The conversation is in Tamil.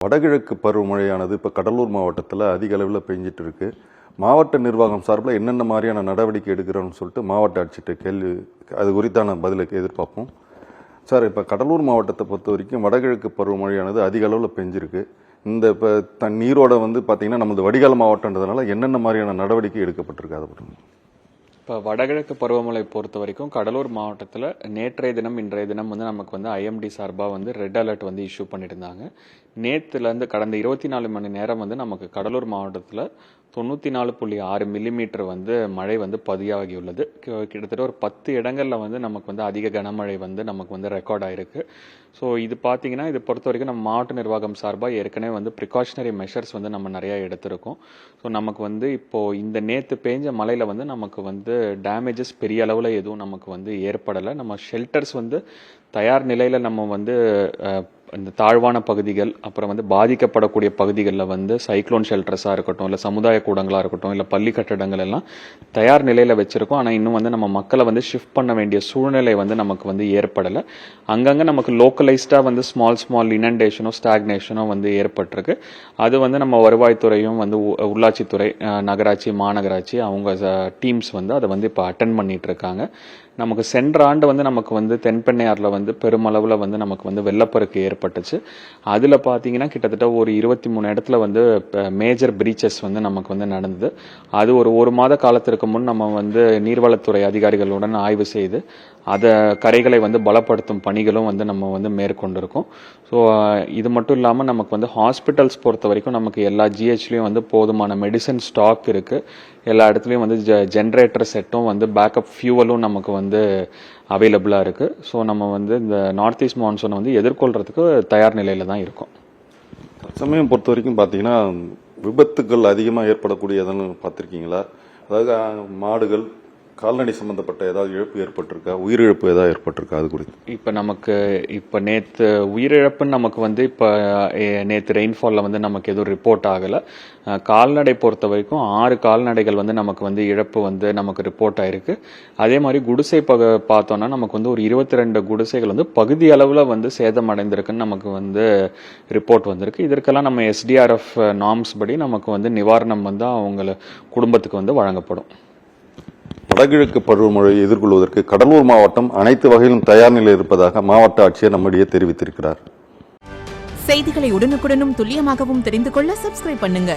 வடகிழக்கு பருவமழையானது இப்போ கடலூர் மாவட்டத்தில் அதிக அளவில் பெஞ்சிட்டு இருக்கு. மாவட்ட நிர்வாகம் சார்பில் என்னென்ன மாதிரியான நடவடிக்கை எடுக்கிறோன்னு சொல்லிட்டு மாவட்ட ஆட்சியர்கிட்ட கேள்வி அது குறித்தான பதிலுக்கு எதிர்பார்ப்போம். சார், இப்போ கடலூர் மாவட்டத்தை பொறுத்த வரைக்கும் வடகிழக்கு பருவமழையானது அதிக அளவில் பெஞ்சிருக்கு. இந்த இப்போ நீரோட பார்த்தீங்கன்னா நமது வடிகால் மாவட்டன்றதுனால என்னென்ன மாதிரியான நடவடிக்கை எடுக்கப்பட்டிருக்கு அதை பற்றி? இப்போ வடகிழக்கு பருவமழை பொறுத்த வரைக்கும் கடலூர் மாவட்டத்தில் நேற்றைய தினம் இன்றைய தினம் நமக்கு ஐஎம்டி சார்பாக ரெட் அலர்ட் இஷ்யூ பண்ணியிருந்தாங்க. நேற்றுலேருந்து கடந்த 24 மணி நேரம் நமக்கு கடலூர் மாவட்டத்தில் 94.6 மில்லிமீட்டர் மழை பதிவாகியுள்ளது. கிட்டத்தட்ட ஒரு 10 இடங்களில் நமக்கு அதிக கனமழை நமக்கு ரெக்கார்ட் ஆயிருக்கு. ஸோ இது பார்த்தீங்கன்னா இது பொறுத்த வரைக்கும் நம்ம மாவட்ட நிர்வாகம் சார்பாக ஏற்கனவே ப்ரிகாஷனரி மெஷர்ஸ் நம்ம நிறையா எடுத்திருக்கோம். ஸோ நமக்கு இப்போது இந்த நேற்று பேஞ்ச மழையில் நமக்கு டேமேஜஸ் பெரிய அளவில் எதுவும் நமக்கு ஏற்படலை. நம்ம ஷெல்டர்ஸ் தயார் நிலையில் நம்ம இந்த தாழ்வான பகுதிகள் அப்புறம் பாதிக்கப்படக்கூடிய பகுதிகளில் சைக்ளோன் ஷெல்டர்ஸாக இருக்கட்டும், இல்லை சமுதாய கூடங்களாக இருக்கட்டும், இல்லை பள்ளி கட்டடங்கள் எல்லாம் தயார் நிலையில் வச்சுருக்கோம். ஆனால் இன்னும் நம்ம மக்களை ஷிஃப்ட் பண்ண வேண்டிய சூழ்நிலை நமக்கு ஏற்படலை. அங்கங்கே நமக்கு லோக்கலைஸ்டாக ஸ்மால் இனண்டேஷனோ ஸ்டாக்னேஷனோ ஏற்பட்டிருக்கு. அது நம்ம வருவாய்த்துறையும் உள்ளாட்சித்துறை, நகராட்சி, மாநகராட்சி அவங்க டீம்ஸ் அதை இப்போ அட்டென்ட் பண்ணிட்டு இருக்காங்க. நமக்கு சென்ற ஆண்டு நமக்கு தென்பெண்ணையாறில் பெருமளவில் நமக்கு வெள்ளப்பெருக்கு ஏற்பட்டுச்சு. அதில் பார்த்தீங்கன்னா கிட்டத்தட்ட ஒரு 23 இடத்துல மேஜர் பிரீச்சஸ் நமக்கு நடந்தது. அது ஒரு மாத காலத்திற்கு முன் நம்ம நீர்வளத்துறை அதிகாரிகளுடன் ஆய்வு செய்து அதை கரைகளை பலப்படுத்தும் பணிகளும் நம்ம மேற்கொண்டிருக்கோம். ஸோ இது மட்டும் இல்லாமல் நமக்கு ஹாஸ்பிட்டல்ஸ் பொறுத்த வரைக்கும் நமக்கு எல்லா ஜிஹெச்லையும் போதுமான மெடிசன் ஸ்டாக் இருக்குது. எல்லா இடத்துலையும் ஜென்ரேட்டர் செட்டும் பேக்கப் ஃபியூவலும் நமக்கு அவைலபிளாக இருக்குது. ஸோ நம்ம இந்த நார்த் ஈஸ்ட் மான்சூனை எதிர்கொள்கிறதுக்கு தயார் நிலையில் தான் இருக்கும். சமயம் பொறுத்த வரைக்கும் பார்த்தீங்கன்னா விபத்துக்கள் அதிகமாக ஏற்படக்கூடியதுன்னு பார்த்துருக்கீங்களா? அதாவது மாடுகள், கால்நடை சம்பந்தப்பட்ட ஏதாவது இழப்பு ஏற்பட்டிருக்கா, உயிரிழப்பு ஏதாவது ஏற்பட்டிருக்கா? அது குறித்து இப்போ நேற்று உயிரிழப்புன்னு நமக்கு இப்போ நேற்று ரெயின்ஃபாலில் நமக்கு எதுவும் ரிப்போர்ட் ஆகலை. கால்நடை பொறுத்த வரைக்கும் 6 கால்நடைகள் நமக்கு இழப்பு நமக்கு ரிப்போர்ட் ஆயிருக்கு. அதே மாதிரி குடிசை பார்த்தோம்னா நமக்கு ஒரு 22 குடிசைகள் பகுதி அளவில் சேதம் அடைந்திருக்குன்னு நமக்கு ரிப்போர்ட் வந்திருக்கு. இதற்கெல்லாம் நம்ம SDRF நார்ம்ஸ் படி நமக்கு நிவாரணம் அவங்க குடும்பத்துக்கு வழங்கப்படும். வடகிழக்கு பருவமழையை எதிர்கொள்வதற்கு கடலூர் மாவட்டம் அனைத்து வகையிலும் தயார் நிலையில் இருப்பதாக மாவட்ட ஆட்சியர் நம்மிடையே தெரிவித்திருக்கிறார். செய்திகளை உடனுக்குடனும் துல்லியமாகவும் தெரிந்து கொள்ள சப்ஸ்கிரைப் பண்ணுங்க.